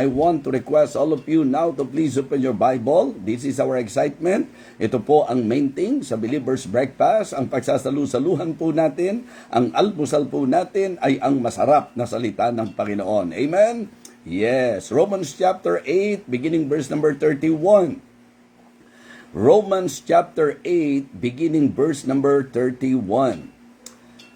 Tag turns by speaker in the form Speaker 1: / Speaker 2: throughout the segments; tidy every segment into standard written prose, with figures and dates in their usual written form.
Speaker 1: I want to request all of you now to please open your Bible. This is our excitement. Ito po ang main thing sa Believer's Breakfast. Ang pagsasalu-saluhan po natin, ang almusal po natin ay ang masarap na salita ng Panginoon. Amen? Yes. Romans chapter 8, beginning verse number 31. Romans chapter 8, beginning verse number 31.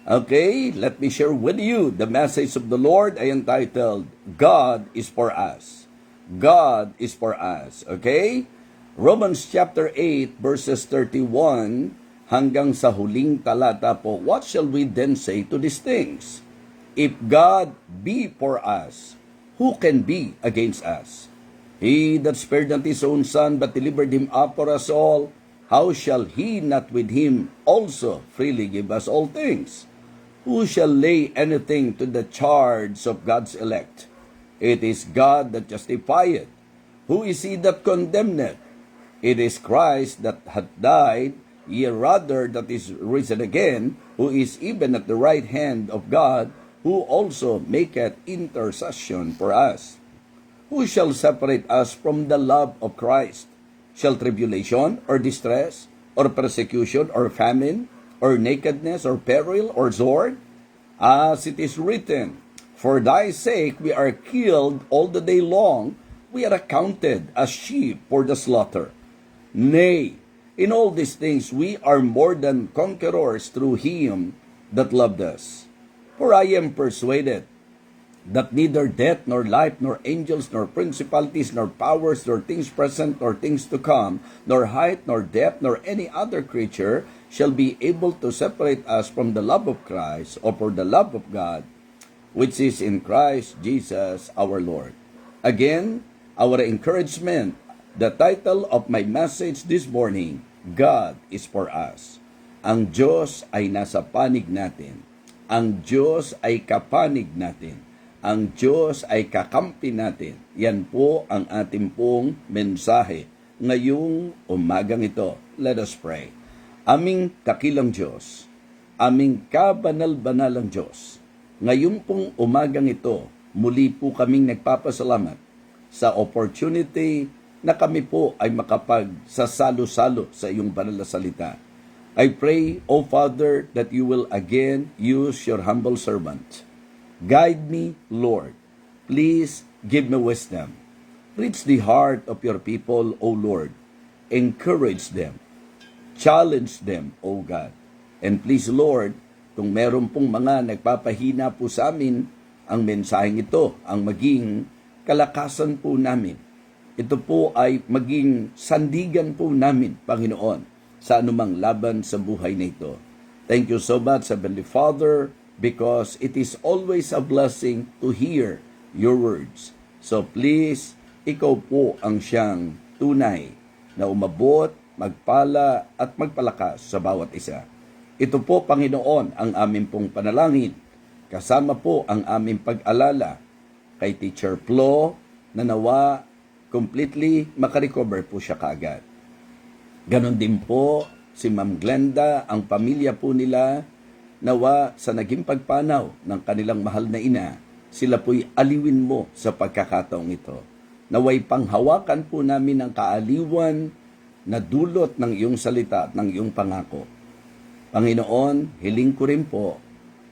Speaker 1: Okay, let me share with you the message of the Lord ay entitled, God is for us. God is for us. Okay? Romans chapter 8 verses 31 hanggang sa huling talata po. What shall we then say to these things? If God be for us, who can be against us? He that spared not his own son, but delivered him up for us all, how shall he not with him also freely give us all things? Who shall lay anything to the charge of God's elect? It is God that justifieth. Who is he that condemneth? It is Christ that hath died, yea rather that is risen again, who is even at the right hand of God, who also maketh intercession for us. Who shall separate us from the love of Christ? Shall tribulation, or distress, or persecution, or famine, or nakedness, or peril, or sword? As it is written, for thy sake we are killed all the day long, we are accounted as sheep for the slaughter. Nay, in all these things we are more than conquerors through him that loved us. For I am persuaded that neither death, nor life, nor angels, nor principalities, nor powers, nor things present, nor things to come, nor height, nor depth, nor any other creature shall be able to separate us from the love of Christ, or for the love of God, which is in Christ Jesus our Lord. Again, our encouragement, the title of my message this morning, God is for us. Ang Diyos ay nasa panig natin. Ang Diyos ay kapanig natin. Ang Diyos ay kakampi natin. Yan po ang ating pong mensahe ngayong umagang ito. Let us pray. Aming dakilang Diyos, aming kabanal-banalang Diyos, ngayon pong umagang ito, muli po kaming nagpapasalamat sa opportunity na kami po ay makapagsasalo-salo sa iyong banal na salita. I pray, O Father, that you will again use your humble servant. Guide me, Lord. Please give me wisdom. Reach the heart of your people, O Lord. Encourage them. Challenge them, O God. And please, Lord, kung meron pong mga nagpapahina po sa amin, ang mensaheng ito, ang maging kalakasan po namin. Ito po ay maging sandigan po namin, Panginoon, sa anumang laban sa buhay na ito. Thank you so much, Heavenly Father, because it is always a blessing to hear your words. So please, ikaw po ang siyang tunay na umabot, magpala at magpalakas sa bawat isa. Ito po, Panginoon, ang aming pong panalangin. Kasama po ang aming pag-alala kay Teacher Flo na nawa completely makarecover po siya kaagad. Ganon din po si Ma'am Glenda, ang pamilya po nila, nawa sa naging pagpanaw ng kanilang mahal na ina, sila po'y aliwin mo sa pagkakataong ito. Naway panghawakan po namin ang kaaliwan na dulot ng iyong salita at ng iyong pangako. Panginoon, hiling ko rin po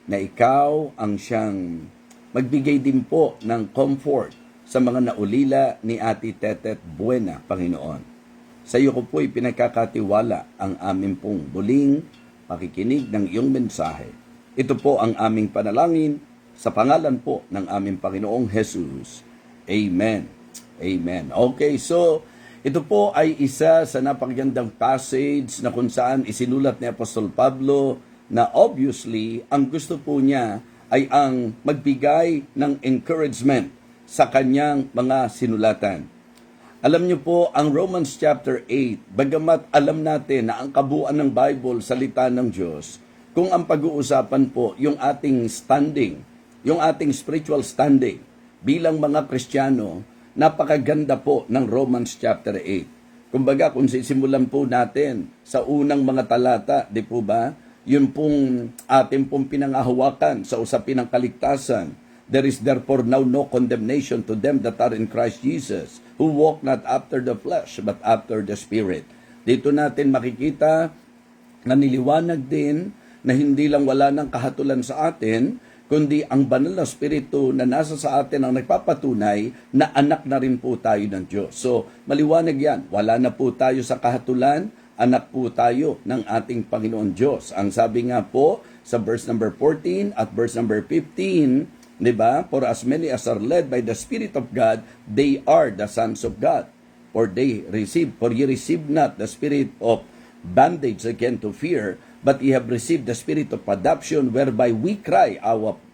Speaker 1: na ikaw ang siyang magbigay din po ng comfort sa mga naulila ni Ate Tetet Buena, Panginoon. Sa iyo ko po'y pinagkakatiwala ang aming pong muling pakikinig ng iyong mensahe. Ito po ang aming panalangin sa pangalan po ng aming Panginoong Jesus. Amen. Amen. Okay, so ito po ay isa sa napakagandang passage na kung saan isinulat ni Apostol Pablo na obviously ang gusto po niya ay ang magbigay ng encouragement sa kanyang mga sinulatan. Alam niyo po, ang Romans chapter 8, bagamat alam natin na ang kabuuan ng Bible, salita ng Diyos, kung ang pag-uusapan po yung ating standing, yung ating spiritual standing bilang mga Kristiyano, napakaganda po ng Romans chapter 8. Kumbaga, kung sisimulan po natin sa unang mga talata, di po ba? Yun pong ating pong pinangahawakan sa usapin ng kaligtasan. There is therefore now no condemnation to them that are in Christ Jesus, who walk not after the flesh, but after the Spirit. Dito natin makikita na niliwanag din na hindi lang wala ng kahatulan sa atin, kundi ang banal na Espiritu na nasa sa atin ang nagpapatunay na anak na rin po tayo ng Diyos. So, maliwanag yan. Wala na po tayo sa kahatulan, anak po tayo ng ating Panginoon Diyos. Ang sabi nga po sa verse number 14 at verse number 15, di ba? For as many as are led by the Spirit of God, they are the sons of God. For ye receive not the spirit of bondage again to fear, but ye have received the spirit of adoption, whereby we cry,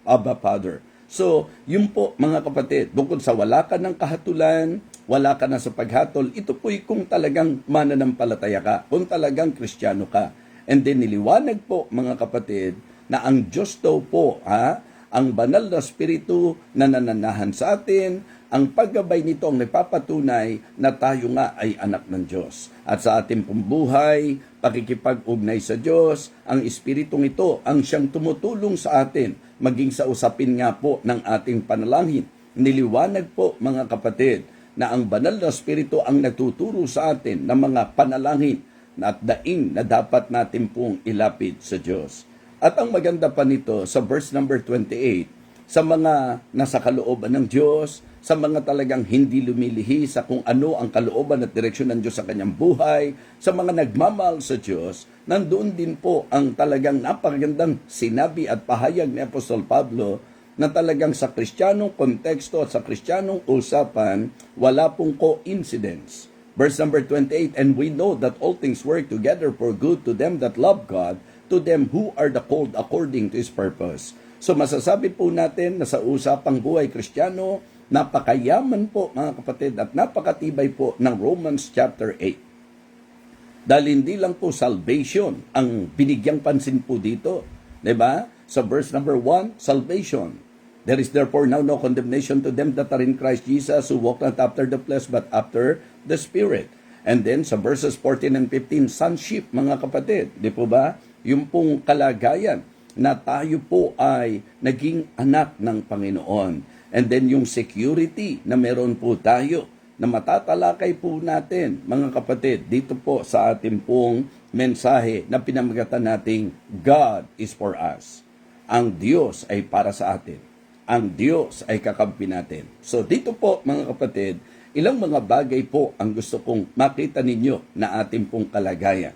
Speaker 1: Abba, Father. So, yun po mga kapatid, bukod sa wala ka ng kahatulan, wala ka na sa paghatol, ito po'y kung talagang mananampalataya ka, kung talagang Kristiyano ka. And then niliwanag po mga kapatid, na ang Diyos daw po, ang banal na Espiritu na nananahan sa atin, ang paggabay nito ang nagpapatunay na tayo nga ay anak ng Diyos. At sa ating pong buhay, pakikipag-ugnay sa Diyos, ang Espiritong ito ang siyang tumutulong sa atin, maging sa usapin nga po ng ating panalangin. Niliwanag po mga kapatid, na ang banal na Espiritu ang nagtuturo sa atin ng mga panalangin at daing na dapat natin pong ilapit sa Diyos. At ang maganda pa nito sa verse number 28, sa mga nasa kalooban ng Diyos, sa mga talagang hindi lumilihi sa kung ano ang kalooban at direksyon ng Diyos sa kanyang buhay, sa mga nagmamahal sa Diyos, nandoon din po ang talagang napakagandang sinabi at pahayag ni Apostol Pablo na talagang sa Kristiyanong konteksto at sa Kristiyanong usapan, wala pong coincidence. Verse number 28, and we know that all things work together for good to them that love God, to them who are the called according to His purpose. So masasabi po natin na sa usapang buhay Kristiyano, napakayaman po mga kapatid at napakatibay po ng Romans chapter 8. Dahil hindi lang po salvation ang binigyang pansin po dito. Diba? Sa verse number 1, salvation. There is therefore now no condemnation to them that are in Christ Jesus, who walk not after the flesh but after the Spirit. And then sa verses 14 and 15, sonship mga kapatid. Di po ba? Yung pong kalagayan na tayo po ay naging anak ng Panginoon. And then yung security na meron po tayo na matatalakay po natin, mga kapatid, dito po sa ating pong mensahe na pinamagatan nating God is for us. Ang Diyos ay para sa atin. Ang Diyos ay kakampi natin. So dito po, mga kapatid, ilang mga bagay po ang gusto kong makita ninyo na ating pong kalagayan.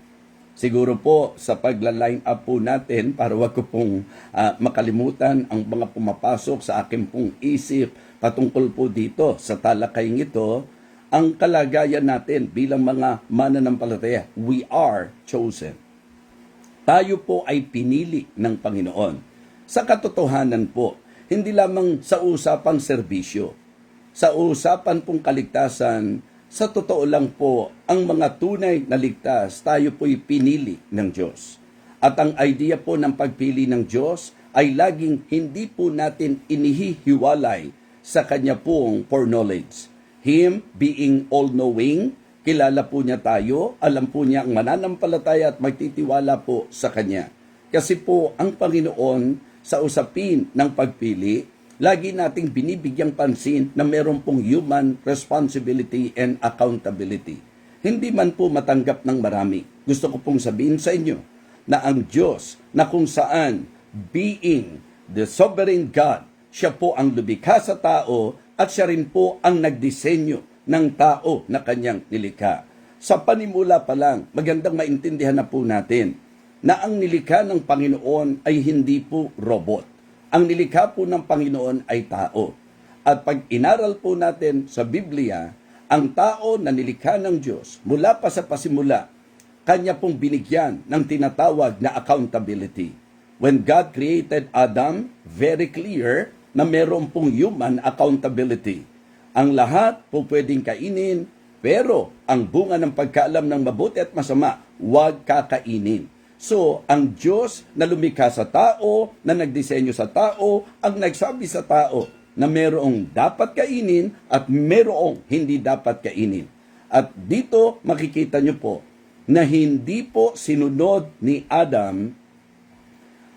Speaker 1: Siguro po sa pagla-line up po natin para wag ko pong makalimutan ang mga pumapasok sa akin pong isip patungkol po dito sa talakayng ito, ang kalagayan natin bilang mga mananampalataya. We are chosen. Tayo po ay pinili ng Panginoon. Sa katotohanan po, hindi lamang sa usapang serbisyo, sa usapan pong kaligtasan, sa totoo lang po, ang mga tunay na ligtas, tayo po'y pinili ng Diyos. At ang idea po ng pagpili ng Diyos ay laging hindi po natin inihihiwalay sa Kanya pong foreknowledge. Him being all-knowing, kilala po niya tayo, alam po niya ang mananampalataya at magtitiwala po sa Kanya. Kasi po ang Panginoon sa usapin ng pagpili, lagi nating binibigyang pansin na meron pong human responsibility and accountability. Hindi man po matanggap ng marami. Gusto ko pong sabihin sa inyo na ang Diyos na kung saan being the sovereign God, siya po ang lumikha sa tao at siya rin po ang nagdisenyo ng tao na kanyang nilikha. Sa panimula pa lang, magandang maintindihan na po natin na ang nilikha ng Panginoon ay hindi po robot. Ang nilikha po ng Panginoon ay tao. At pag inaral po natin sa Biblia, ang tao na nilikha ng Diyos, mula pa sa pasimula, Kanya pong binigyan ng tinatawag na accountability. When God created Adam, very clear na meron pong human accountability. Ang lahat po pwedeng kainin, pero ang bunga ng pagkaalam ng mabuti at masama, huwag kakainin. So, ang Diyos na lumikha sa tao, na nagdisenyo sa tao, ang nagsabi sa tao na merong dapat kainin at merong hindi dapat kainin. At dito makikita nyo po na hindi po sinunod ni Adam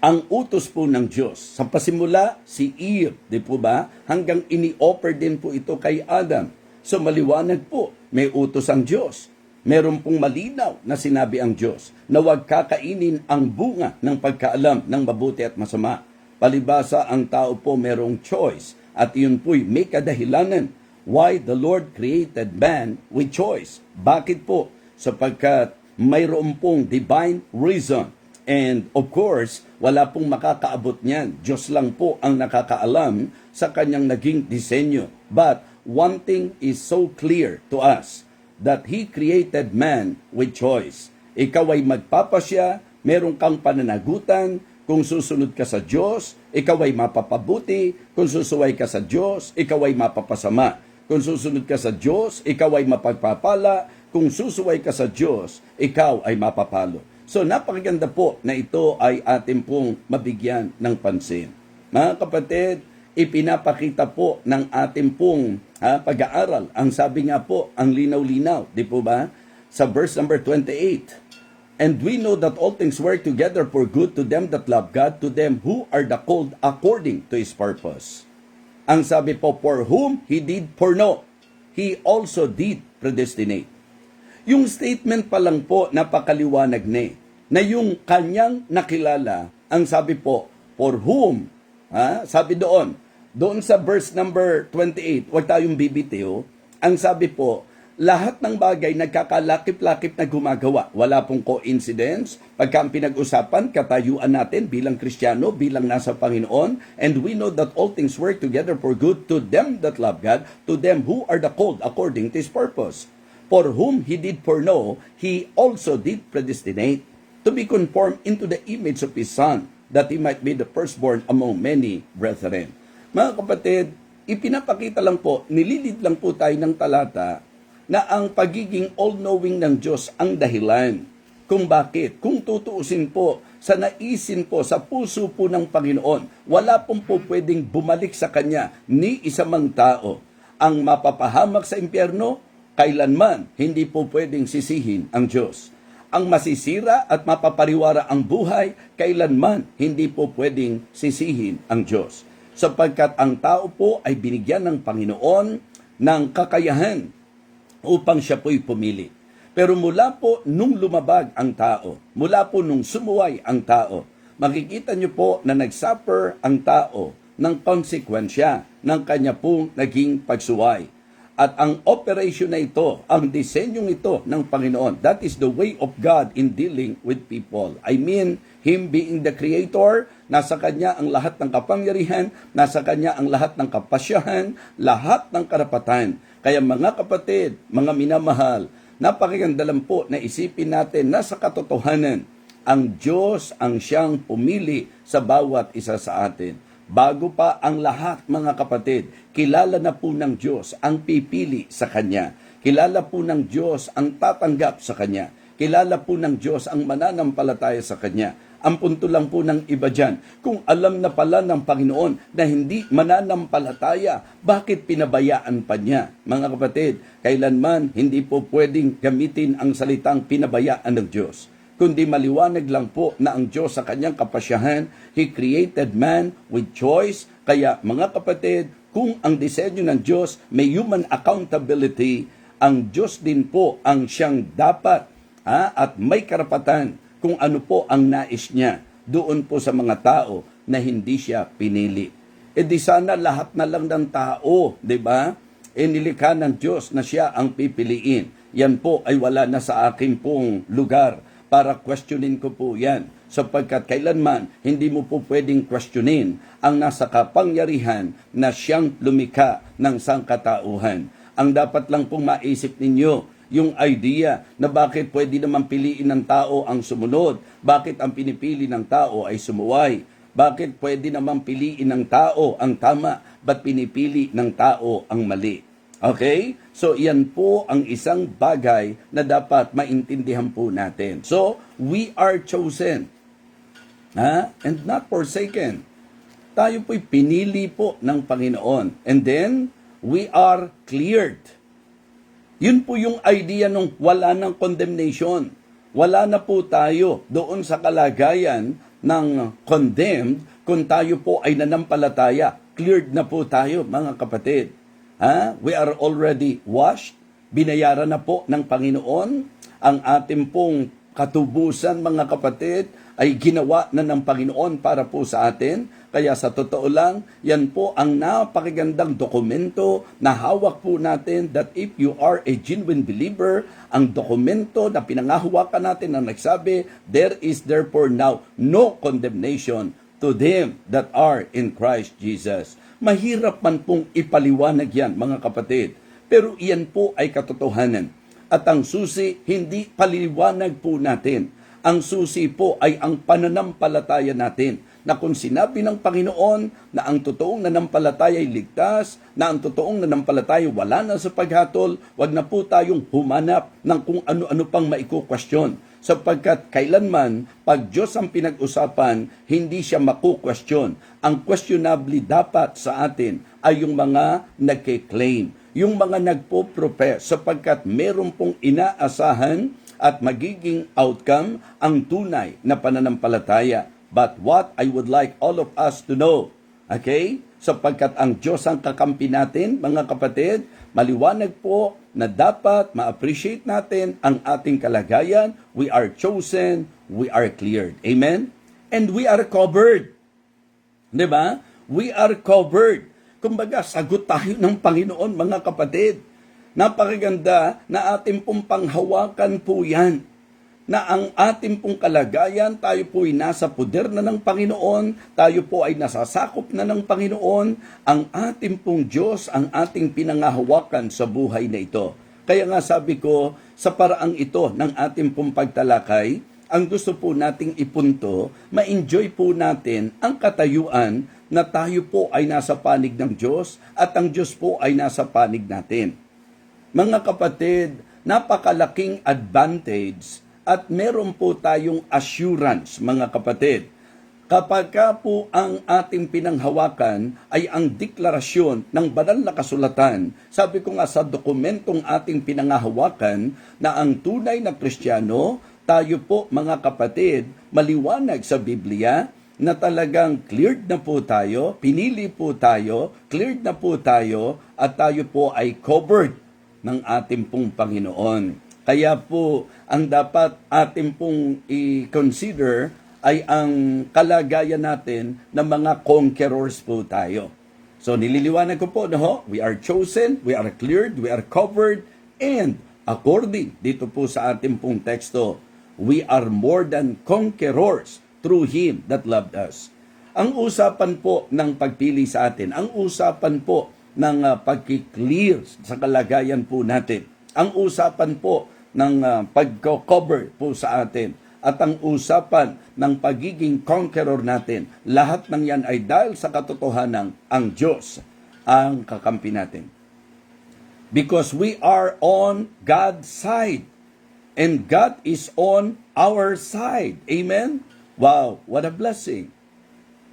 Speaker 1: ang utos po ng Diyos. Sa pasimula, si Eve, di po ba? Hanggang ini-offer din po ito kay Adam. So maliwanag po, may utos ang Diyos. Meron pong malinaw na sinabi ang Diyos na huwag kakainin ang bunga ng pagkaalam ng mabuti at masama. Palibasa, ang tao po merong choice at yun po'y may kadahilanan why the Lord created man with choice. Bakit po? Sapagkat mayroon pong divine reason. And of course, wala pong makakaabot niyan. Diyos lang po ang nakakaalam sa kanyang naging disenyo. But one thing is so clear to us, that He created man with choice. Ikaw ay magpapasya, meron kang pananagutan, kung susunod ka sa Diyos, ikaw ay mapapabuti, kung susuway ka sa Diyos, ikaw ay mapapasama. Kung susunod ka sa Diyos, ikaw ay mapagpapala, kung susuway ka sa Diyos, ikaw ay mapapalo. So napakaganda po na ito ay ating pong mabigyan ng pansin. Mga kapatid, ipinapakita po ng ating pong pag-aaral. Ang sabi nga po, ang linaw-linaw, di po ba? Sa verse number 28, and we know that all things work together for good to them that love God, to them who are the called according to His purpose. Ang sabi po, for whom He did foreknow, He also did predestinate. Yung statement pa lang po, napakaliwanag na yung kanyang nakilala, ang sabi po, for whom, sabi doon sa verse number 28, huwag tayong bibitiw, ang sabi po, lahat ng bagay nagkakalakip-lakip na gumagawa. Wala pong coincidence. Pagka ang pinag-usapan, katayuan natin bilang Kristiyano, bilang nasa Panginoon, and we know that all things work together for good to them that love God, to them who are the called according to His purpose. For whom He did foreknow, He also did predestinate to be conformed into the image of His Son, that He might be the firstborn among many brethren. Mga kapatid, ipinapakita lang po, nililid lang po tayo ng talata na ang pagiging all-knowing ng Diyos ang dahilan kung bakit. Kung tutuusin po, sa naisin po, sa puso po ng Panginoon, wala pong po pwedeng bumalik sa Kanya ni isa mang tao. Ang mapapahamak sa impyerno, kailanman hindi po pwedeng sisihin ang Diyos. Ang masisira at mapapariwara ang buhay, kailanman hindi po pwedeng sisihin ang Diyos. Sapagkat ang tao po ay binigyan ng Panginoon ng kakayahan upang siya po'y pumili. Pero mula po nung lumabag ang tao, mula po nung sumuway ang tao, makikita niyo po na nagsuffer ang tao ng konsekwensya ng kanya pong naging pagsuway. At ang operation na ito, ang disenyong ito ng Panginoon, that is the way of God in dealing with people. I mean, Him being the Creator, nasa Kanya ang lahat ng kapangyarihan, nasa Kanya ang lahat ng kapasyahan, lahat ng karapatan. Kaya mga kapatid, mga minamahal, napakaganda lang po na isipin natin na sa katotohanan, ang Diyos ang siyang pumili sa bawat isa sa atin. Bago pa ang lahat, mga kapatid, kilala na po ng Diyos ang pipili sa Kanya. Kilala po ng Diyos ang tatanggap sa Kanya. Kilala po ng Diyos ang mananampalataya sa Kanya. Ang punto lang po ng iba dyan, kung alam na pala ng Panginoon na hindi mananampalataya, bakit pinabayaan pa niya? Mga kapatid, kailanman hindi po pwedeng gamitin ang salitang pinabayaan ng Diyos. Kundi maliwanag lang po na ang Diyos sa kanyang kapasyahan, He created man with choice. Kaya mga kapatid, kung ang disenyo ng Diyos may human accountability, ang Diyos din po ang siyang dapat at may karapatan kung ano po ang nais niya doon po sa mga tao na hindi siya pinili. E di sana lahat na lang ng tao, di ba? E nilikha ng Diyos na siya ang pipiliin. Yan po ay wala na sa aking pong lugar para questionin ko po yan. Sapagkat kailanman hindi mo po pwedeng questionin ang nasa kapangyarihan na siyang lumikha ng sangkatauhan. Ang dapat lang pong maisip ninyo, yung idea na bakit pwede naman piliin ng tao ang sumunod, bakit ang pinipili ng tao ay sumuway, bakit pwede naman piliin ng tao ang tama, ba't pinipili ng tao ang mali. Okay? So, yan po ang isang bagay na dapat maintindihan po natin. So, we are chosen. And not forsaken. Tayo po'y pinili po ng Panginoon. And then, we are cleared. Yun po yung idea nung wala ng condemnation. Wala na po tayo doon sa kalagayan ng condemned kung tayo po ay nanampalataya. Cleared na po tayo, mga kapatid. We are already washed. Binayaran na po ng Panginoon ang ating pong katubusan, mga kapatid, ay ginawa na ng Panginoon para po sa atin. Kaya sa totoo lang, yan po ang napakagandang dokumento na hawak po natin, that if you are a genuine believer, ang dokumento na pinangahawakan natin na nagsabi, there is therefore now no condemnation to them that are in Christ Jesus. Mahirap man pong ipaliwanag yan, mga kapatid, pero iyan po ay katotohanan. At ang susi, hindi paliwanag po natin. Ang susi po ay ang pananampalataya natin, na kung sinabi ng Panginoon na ang totoong nanampalataya ay ligtas, na ang totoong nanampalataya wala na sa paghatol, wag na po tayong humanap ng kung ano-ano pang maiko-question. Sapagkat kailanman, pag Diyos ang pinag-usapan, hindi siya maku-question. Ang questionably dapat sa atin ay yung mga nagke-claim, yung mga nagpo-profess, sapagkat meron pong inaasahan at magiging outcome ang tunay na pananampalataya. But what I would like all of us to know, okay? Sapagkat ang Diyos ang kakampi natin, mga kapatid, maliwanag po na dapat ma-appreciate natin ang ating kalagayan. We are chosen, we are cleared. Amen? And we are covered. Diba? We are covered. Kumbaga, sagot tayo ng Panginoon, mga kapatid. Napakaganda na ating pong panghawakan po yan. Na ang ating pong kalagayan, tayo po ay nasa poder na ng Panginoon, tayo po ay nasasakop na ng Panginoon, ang ating pong Diyos, ang ating pinangahawakan sa buhay na ito. Kaya nga sabi ko, sa paraang ito ng ating pong pagtalakay, ang gusto po nating ipunto, ma-enjoy po natin ang katayuan na tayo po ay nasa panig ng Diyos at ang Diyos po ay nasa panig natin. Mga kapatid, napakalaking advantage at meron po tayong assurance, mga kapatid. Kapag po ang ating pinanghawakan ay ang deklarasyon ng banal na kasulatan, sabi ko nga sa dokumentong ating pinanghahawakan na ang tunay na Kristiyano, tayo po mga kapatid, maliwanag sa Biblia na talagang cleared na po tayo, pinili po tayo, cleared na po tayo, at tayo po ay covered ng ating pong Panginoon. Kaya po, ang dapat ating pong i-consider ay ang kalagayan natin na mga conquerors po tayo. So nililiwanag ko po, no? We are chosen, we are cleared, we are covered, and according dito po sa ating pong teksto, we are more than conquerors through Him that loved us. Ang usapan po ng pagpili sa atin, ang usapan po ng pagki-clear sa kalagayan po natin, ang usapan po ng pagko-cover po sa atin, at ang usapan ng pagiging conqueror natin, lahat ng yan ay dahil sa katotohanan ang Diyos ang kakampi natin. Because we are on God's side and God is on our side. Amen? Wow, what a blessing.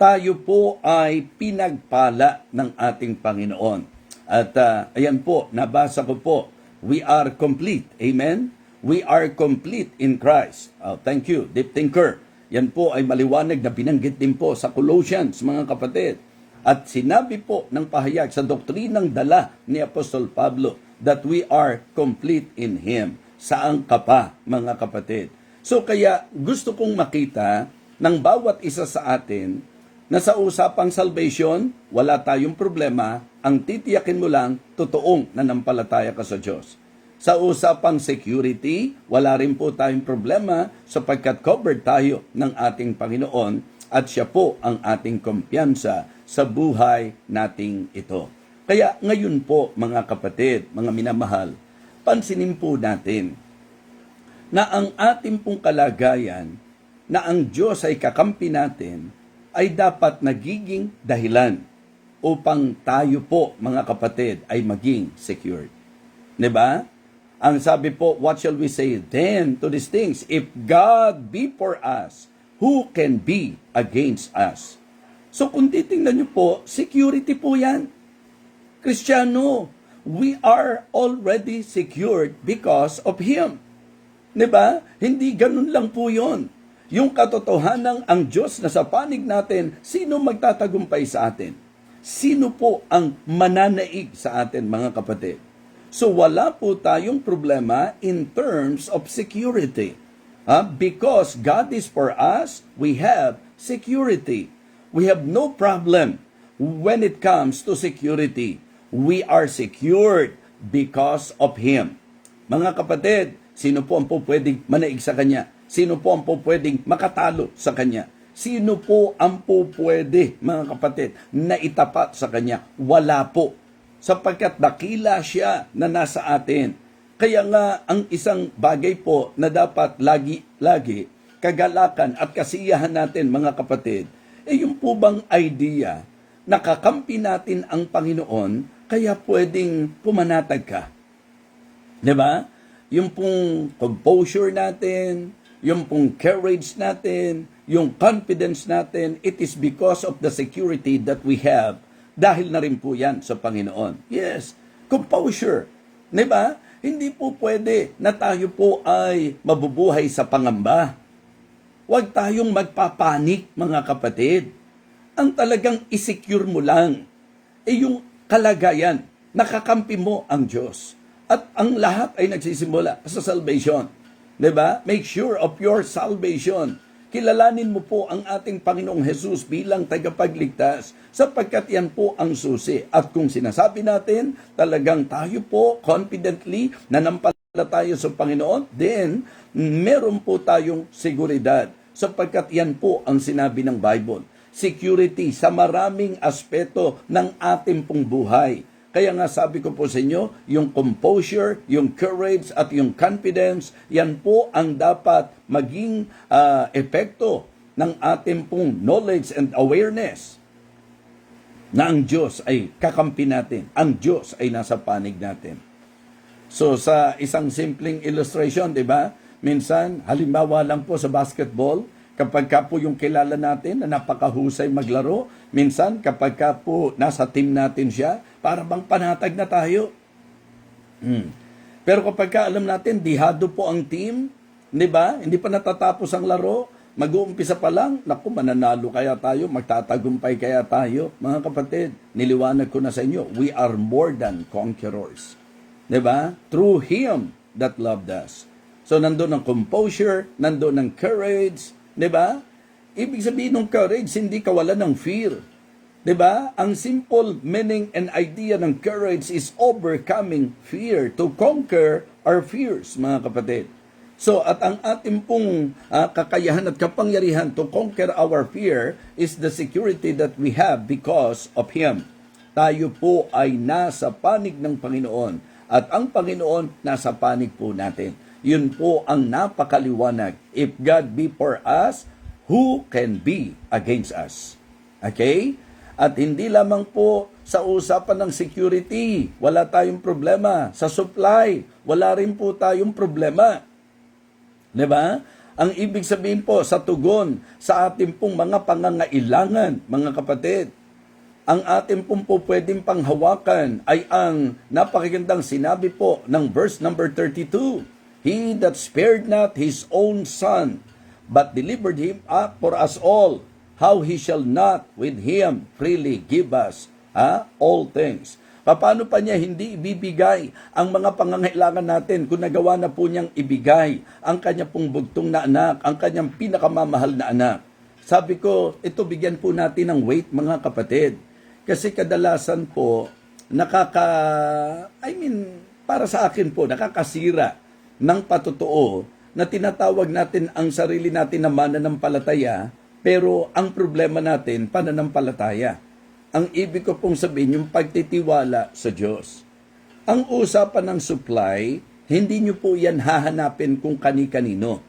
Speaker 1: Tayo po ay pinagpala ng ating Panginoon. At ayan po, nabasa ko po, we are complete. Amen? We are complete in Christ. Thank you, Deep Thinker. Yan po ay maliwanag na binanggit din po sa Colossians, mga kapatid. At sinabi po ng pahayag sa doktrinang dala ni Apostol Pablo that we are complete in Him. Saan ka pa, mga kapatid? So kaya gusto kong makita ng bawat isa sa atin na sa usapang salvation, wala tayong problema. Ang titiyakin mo lang, totoong nanampalataya ka sa Diyos. Sa usapang security, wala rin po tayong problema sapagkat covered tayo ng ating Panginoon at siya po ang ating kumpiyansa sa buhay nating ito. Kaya ngayon po, mga kapatid, mga minamahal, pansinin po natin na ang ating pong kalagayan na ang Diyos ay kakampi natin ay dapat nagiging dahilan upang tayo po, mga kapatid, ay maging secured. Diba? Ang sabi po, what shall we say then to these things? If God be for us, who can be against us? So kung titingnan nyo po, security po yan. Kristiyano, we are already secured because of Him. Diba? Hindi ganun lang po yon. yung katotohanan ang Diyos na sa panig natin, sino magtatagumpay sa atin? Sino po ang mananaig sa atin, mga kapatid? So wala po tayong problema in terms of security. Because God is for us, we have security. We have no problem when it comes to security. We are secured because of Him. Mga kapatid, sino po ang po pwedeng manaig sa Kanya? Sino po ang po pwedeng makatalo sa Kanya? Sino po ang po pwede, mga kapatid, na itapat sa Kanya? Wala po. Sapagkat dakila siya na nasa atin. Kaya nga, ang isang bagay po na dapat lagi kagalakan at kasiyahan natin, mga kapatid, yung po bang idea na kakampi natin ang Panginoon, kaya pwedeng pumanatag ka. Diba? Yung pong composure natin, yung pong courage natin, yung confidence natin, it is because of the security that we have. Dahil na rin po yan sa Panginoon. Yes, composure. Diba? Hindi po pwede na tayo po ay mabubuhay sa pangamba. Huwag tayong magpapanik, mga kapatid. Ang talagang isecure mo lang, yung kalagayan, nakakampi mo ang Diyos. At ang lahat ay nagsisimula sa salvation. Diba? Make sure of your salvation. Kilalanin mo po ang ating Panginoong Jesus bilang tagapagligtas sapagkat yan po ang susi. At kung sinasabi natin, talagang tayo po confidently nanampalataya sa Panginoon, then meron po tayong seguridad sapagkat yan po ang sinabi ng Bible. Security sa maraming aspeto ng ating pong buhay. Kaya nga sabi ko po sa inyo, yung composure, yung courage at yung confidence, yan po ang dapat maging epekto ng ating pong knowledge and awareness na ang Diyos ay kakampi natin. Ang Diyos ay nasa panig natin. So sa isang simpleng illustration, di ba? Minsan, halimbawa lang po sa basketball, kapag ka po yung kilala natin na napakahusay maglaro, minsan kapag ka po nasa team natin siya, para bang panatag na tayo. Pero kapag ka alam natin, dihado po ang team, di ba? Hindi pa natatapos ang laro, mag-uumpisa pa lang, naku, mananalo kaya tayo, magtatagumpay kaya tayo. Mga kapatid, niliwanag ko na sa inyo, we are more than conquerors. Di ba? Through Him that loved us. So, nandun ang composure, nandun ang courage, di ba? Ibig sabihin ng courage, hindi kawalan ng fear. Di ba? Ang simple meaning and idea ng courage is overcoming fear, to conquer our fears, mga kapatid. So, at ang ating pong kakayahan at kapangyarihan to conquer our fear is the security that we have because of Him. Tayo po ay nasa panig ng Panginoon at ang Panginoon nasa panig po natin. Yun po ang napakaliwanag. If God be for us, who can be against us? Okay? At hindi lamang po sa usapan ng security, wala tayong problema. Sa supply, wala rin po tayong problema. Diba? Ang ibig sabihin po sa tugon sa ating pong mga pangangailangan, mga kapatid, ang ating pong po pwedeng panghawakan ay ang napakagandang sinabi po ng verse number 32. He that spared not his own son, but delivered him up for us all, how he shall not with him freely give us all things. Paano pa niya hindi ibibigay ang mga pangangailangan natin kung nagawa na po niyang ibigay ang kanya pong bugtong na anak, ang kanyang pinakamamahal na anak? Sabi ko, ito bigyan po natin ng weight, mga kapatid. Kasi kadalasan po, para sa akin po, nakakasira ng patotoo na tinatawag natin ang sarili natin na mananampalataya, pero ang problema natin, pananampalataya. Ang ibig ko pong sabihin, yung pagtitiwala sa Diyos. Ang usapan ng supply, hindi nyo po yan hahanapin kung kani-kanino.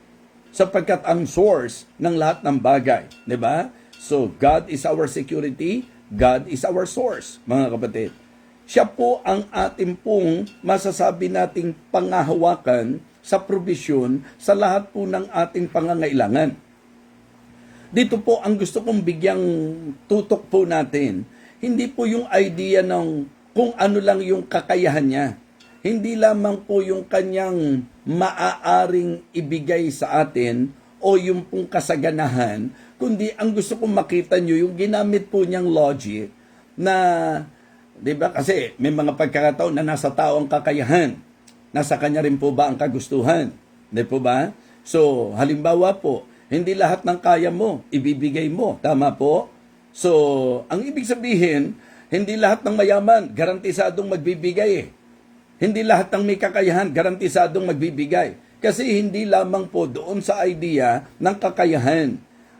Speaker 1: Sapagkat ang source ng lahat ng bagay. Diba? So, God is our security, God is our source, mga kapatid. Siya po ang ating pong masasabi nating pangahawakan sa provision sa lahat po ng ating pangangailangan. Dito po ang gusto kong bigyang tutok po natin. Hindi po yung idea ng kung ano lang yung kakayahan niya. Hindi lamang po yung kanyang maaaring ibigay sa atin o yung pong kasaganahan, kundi ang gusto kong makita nyo, yung ginamit po niyang logic na, di ba, kasi may mga pagkakataon na nasa tao ang kakayahan. Nasa kanya rin po ba ang kagustuhan? Di po ba? So, halimbawa po, hindi lahat ng kaya mo, ibibigay mo. Tama po? So, ang ibig sabihin, hindi lahat ng mayaman, garantisadong magbibigay eh. Hindi lahat ng may kakayahan, garantisadong magbibigay. Kasi hindi lamang po doon sa idea ng kakayahan.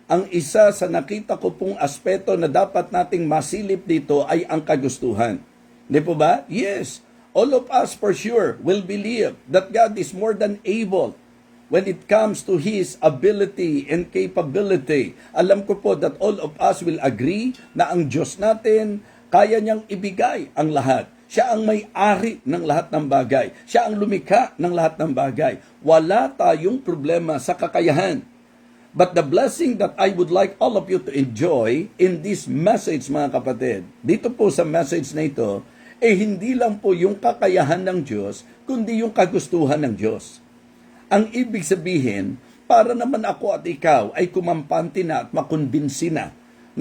Speaker 1: Ang isa sa nakita ko pong aspeto na dapat nating masilip dito ay ang kagustuhan. Di po ba? Yes. All of us for sure will believe that God is more than able when it comes to His ability and capability. Alam ko po that all of us will agree na ang Diyos natin, kaya niyang ibigay ang lahat. Siya ang may-ari ng lahat ng bagay. Siya ang lumikha ng lahat ng bagay. Wala tayong problema sa kakayahan. But the blessing that I would like all of you to enjoy in this message, mga kapatid, dito po sa message na ito, hindi lang po yung kakayahan ng Diyos, kundi yung kagustuhan ng Diyos. Ang ibig sabihin, para naman ako at ikaw ay kumampante na at makumbinsi na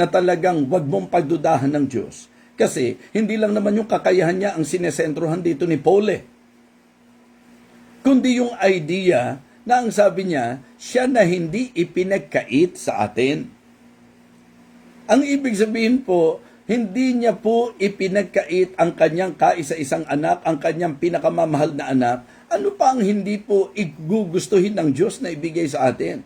Speaker 1: talagang wag mong pagdudahan ng Diyos. Kasi hindi lang naman yung kakayahan niya ang sinesentrohan dito ni Paul kundi yung idea na ang sabi niya, siya na hindi ipinagkait sa atin. Ang ibig sabihin po, hindi niya po ipinagkait ang kanyang kaisa-isang anak, ang kanyang pinakamamahal na anak. Ano pa ang hindi po igugustuhin ng Diyos na ibigay sa atin?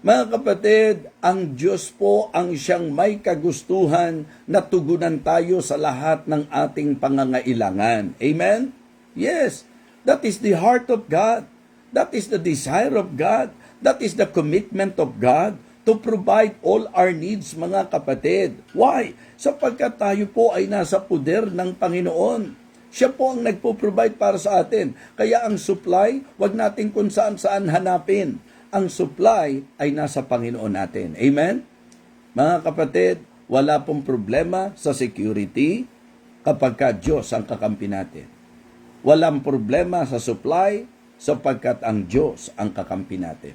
Speaker 1: Mga kapatid, ang Diyos po ang siyang may kagustuhan na tugunan tayo sa lahat ng ating pangangailangan. Amen? Yes, that is the heart of God. That is the desire of God. That is the commitment of God to provide all our needs, mga kapatid. Why? Sapagkat tayo po ay nasa poder ng Panginoon. Siya po ang nagpo-provide para sa atin. Kaya ang supply, wag natin kung saan-saan hanapin. Ang supply ay nasa Panginoon natin. Amen? Mga kapatid, wala pong problema sa security kapag ka Diyos ang kakampi natin. Walang problema sa supply sapagkat ang Diyos ang kakampi natin.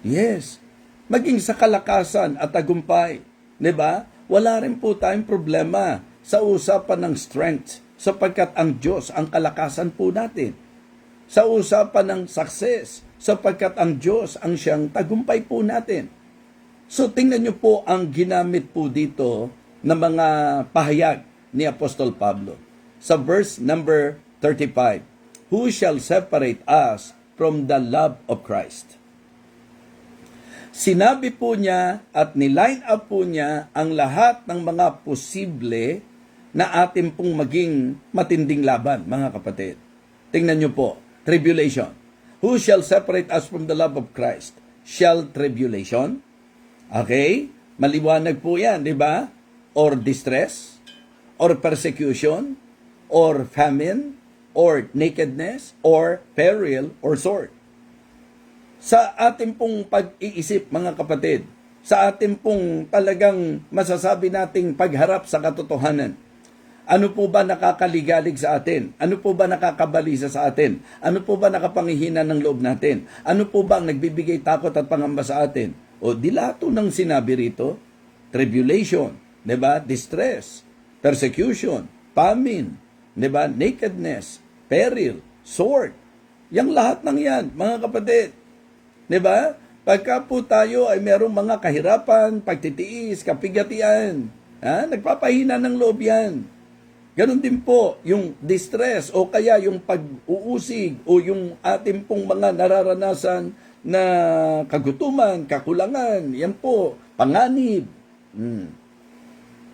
Speaker 1: Yes. Maging sa kalakasan at tagumpay. Diba? Wala rin po tayong problema sa usapan ng strength sapagkat ang Diyos ang kalakasan po natin. Sa usapan ng success sapagkat ang Diyos ang siyang tagumpay po natin. So tingnan niyo po ang ginamit po dito ng mga pahayag ni Apostol Pablo. Sa verse number 35, who shall separate us from the love of Christ? Sinabi po niya at niline up po niya ang lahat ng mga posible na atin pong maging matinding laban, mga kapatid. Tingnan niyo po, tribulation. Who shall separate us from the love of Christ? Shall tribulation? Okay? Maliwanag po yan, di ba? Or distress? Or persecution? Or famine? Or nakedness? Or peril? Or sword? Sa ating pong pag-iisip, mga kapatid, sa ating pong talagang masasabi nating pagharap sa katotohanan, ano po ba nakakaligalig sa atin? Ano po ba nakakabalisa sa atin? Ano po ba nakapangihina ng loob natin? Ano po ba ang nagbibigay takot at pangamba sa atin? O dilato ng sinabi rito, tribulation, 'di ba? Distress, persecution, famine, 'di ba? Nakedness, peril, sword. Yang lahat ng 'yan, mga kapatid. 'Di ba? Pagka po tayo ay merong mga kahirapan, pagtitiis, kapigatian, nagpapahina ng loob 'yan. Ganon din po yung distress o kaya yung pag-uusig o yung ating pong mga nararanasan na kagutuman, kakulangan, yan po, panganib.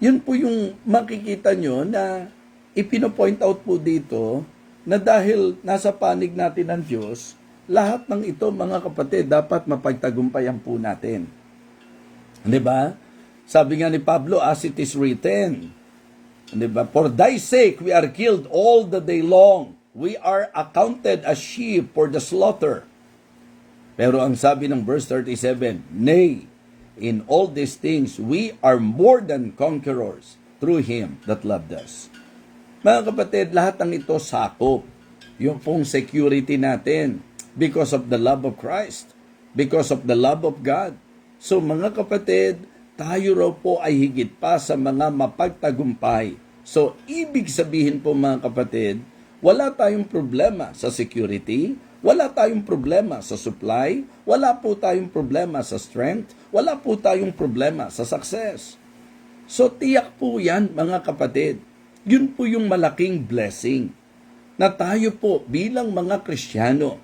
Speaker 1: Yun po yung makikita nyo na ipinopoint out po dito na dahil nasa panig natin ng Diyos, lahat ng ito, mga kapatid, dapat mapagtagumpayan po natin. Di ba? Sabi nga ni Pablo, as it is written, diba? For thy sake we are killed all the day long. We are accounted as sheep for the slaughter. Pero ang sabi ng verse 37, nay, in all these things we are more than conquerors through Him that loved us. Mga kapatid, lahat ng ito sakop. Yung pong security natin because of the love of Christ. because of the love of God. So mga kapatid, tayo raw po ay higit pa sa mga mapagtagumpay. So ibig sabihin po mga kapatid, wala tayong problema sa security, wala tayong problema sa supply, wala po tayong problema sa strength, wala po tayong problema sa success. So tiyak po yan mga kapatid. Yun po yung malaking blessing na tayo po bilang mga Kristiyano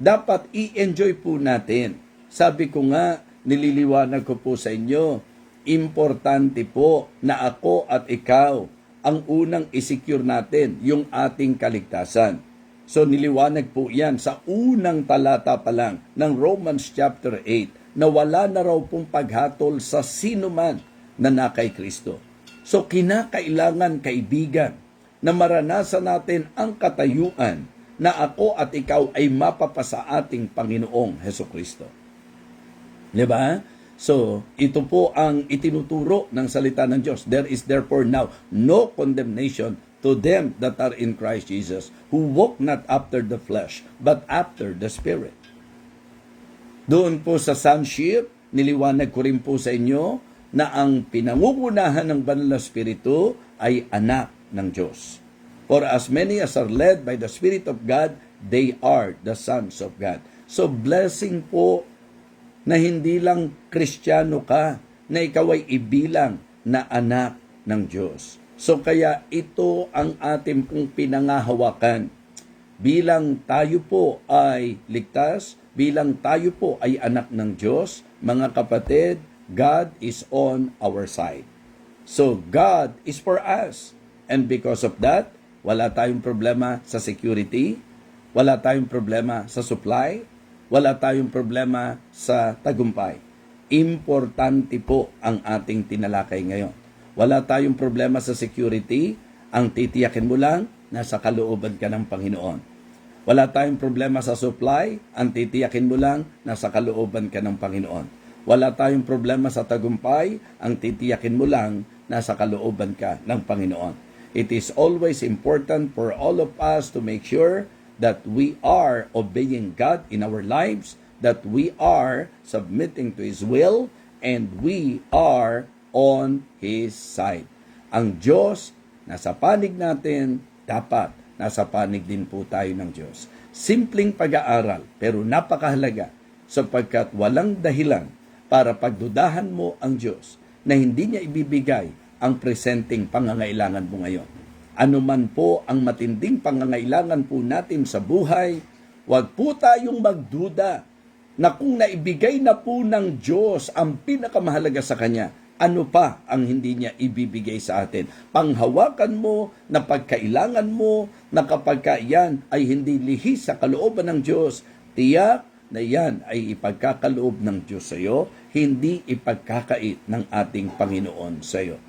Speaker 1: dapat i-enjoy po natin. Sabi ko nga, nililiwanag ko po sa inyo, importante po na ako at ikaw ang unang isecure natin yung ating kaligtasan. So niliwanag po yan sa unang talata pa lang ng Romans chapter 8 na wala na raw pong paghatol sa sino man na nakay Kristo. So kinakailangan, kaibigan, na maranasan natin ang katayuan na ako at ikaw ay mapapasa ating Panginoong Hesukristo. Diba? So, ito po ang itinuturo ng salita ng Diyos. There is therefore now no condemnation to them that are in Christ Jesus, who walk not after the flesh, but after the Spirit. Doon po sa sonship, niliwanag ko rin po sa inyo na ang pinangungunahan ng banal na Espiritu ay anak ng Diyos. For as many as are led by the Spirit of God, they are the sons of God. So blessing po na hindi lang Kristiyano ka, na ikaw ay ibilang na anak ng Diyos. So kaya ito ang ating pong pinangahawakan. Bilang tayo po ay ligtas, bilang tayo po ay anak ng Diyos, mga kapatid, God is on our side. So God is for us. And because of that, wala tayong problema sa security, wala tayong problema sa supply, wala tayong problema sa tagumpay. Importante po ang ating tinalakay ngayon. Wala tayong problema sa security, ang titiyakin mo lang, nasa kalooban ka ng Panginoon. Wala tayong problema sa supply, ang titiyakin mo lang, nasa kalooban ka ng Panginoon. Wala tayong problema sa tagumpay, ang titiyakin mo lang, nasa kalooban ka ng Panginoon. It is always important for all of us to make sure that we are obeying God in our lives, that we are submitting to His will, and we are on His side. Ang Diyos, nasa panig natin, dapat nasa panig din po tayo ng Diyos. Simpleng pag-aaral, pero napakahalaga, sapagkat walang dahilan para pagdudahan mo ang Diyos na hindi niya ibibigay ang presenteng pangangailangan mo ngayon. Ano man po ang matinding pangangailangan po natin sa buhay, huwag po tayong magduda na kung naibigay na po ng Diyos ang pinakamahalaga sa Kanya, ano pa ang hindi niya ibibigay sa atin? Panghawakan mo na pagkailangan mo na kapag yan ay hindi lihis sa kalooban ng Diyos, tiyak na yan ay ipagkakaloob ng Diyos sa iyo, hindi ipagkakait ng ating Panginoon sa iyo.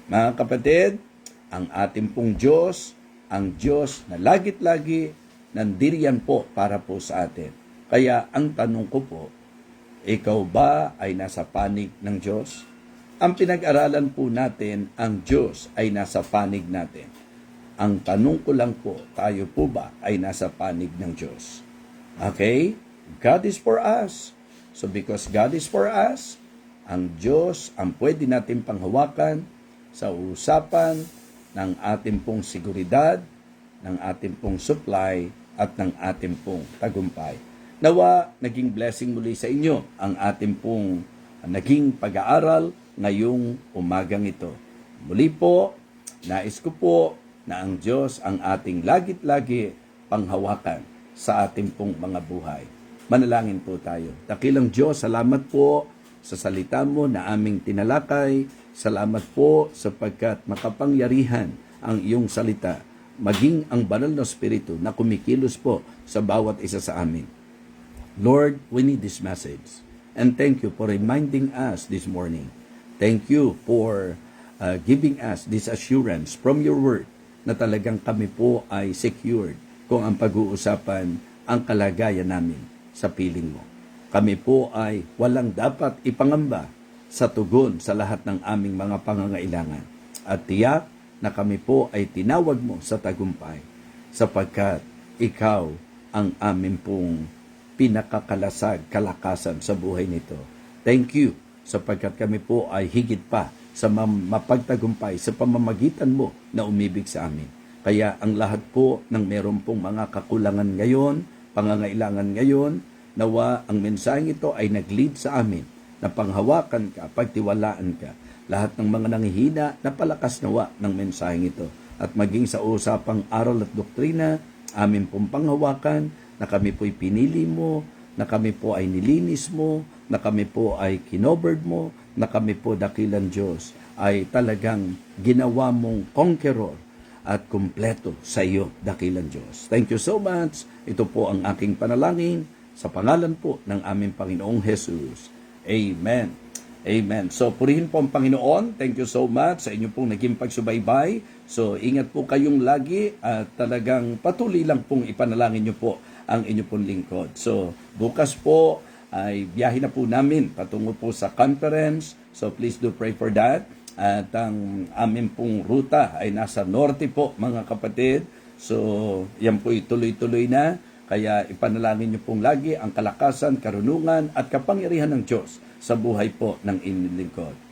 Speaker 1: Mga kapatid, ang ating pong Diyos, ang Diyos na lagit-lagi nandiriyan po para po sa atin. Kaya ang tanong ko po, ikaw ba ay nasa panig ng Diyos? Ang pinag-aralan po natin, ang Diyos ay nasa panig natin. Ang tanong ko lang po, tayo po ba ay nasa panig ng Diyos? Okay? God is for us. So because God is for us, ang Diyos ang pwede natin panghawakan sa usapan ng ating pong seguridad, ng ating pong supply, at ng ating pong tagumpay. Nawa, naging blessing muli sa inyo ang ating pong naging pag-aaral ngayong umagang ito. Muli po, nais ko po na ang Diyos ang ating lagit-lagi panghawakan sa ating pong mga buhay. Manalangin po tayo. Dakilang Diyos, salamat po sa salita mo na aming tinalakay. Salamat po sapagkat makapangyarihan ang iyong salita, maging ang banal na Espiritu na kumikilos po sa bawat isa sa amin. Lord, we need this message. And thank you for reminding us this morning. Thank you for giving us this assurance from your word na talagang kami po ay secured kung ang pag-uusapan ang kalagayan namin sa piling mo. Kami po ay walang dapat ipangamba sa tugon sa lahat ng aming mga pangangailangan. At tiyak na kami po ay tinawag mo sa tagumpay sapagkat ikaw ang aming pong pinakakalasag, kalakasan sa buhay nito. Thank you sapagkat kami po ay higit pa sa mapagtagumpay sa pamamagitan mo na umibig sa amin. Kaya ang lahat po ng meron pong mga kakulangan ngayon, pangangailangan ngayon, nawa ang mensaheng ito ay nag-lead sa amin na panghawakan ka, pagtiwalaan ka. Lahat ng mga nanghihina, napalakas nawa ng mensaheng ito. At maging sa usapang aral at doktrina, amin pong panghawakan na kami po'y pinili mo, na kami po ay nilinis mo, na kami po ay kinovered mo, na kami po dakilang Diyos ay talagang ginawa mong conqueror at kumpleto sa iyo, dakilang Diyos. Thank you so much. Ito po ang aking panalangin sa pangalan po ng aming Panginoong Jesus. Amen. Amen. So, purihin po ang Panginoon. Thank you so much sa inyo pong naging pagsubaybay. So, ingat po kayong lagi at talagang patuloy lang pong ipanalangin nyo po ang inyo pong lingkod. So, bukas po ay biyahe na po namin patungo po sa conference. So, please do pray for that. At ang amin pong ruta ay nasa norte po, mga kapatid. So, yan po tuloy-tuloy na. Kaya ipanalangin nyo pong lagi ang kalakasan, karunungan at kapangyarihan ng Diyos sa buhay po ng inyong lingkod.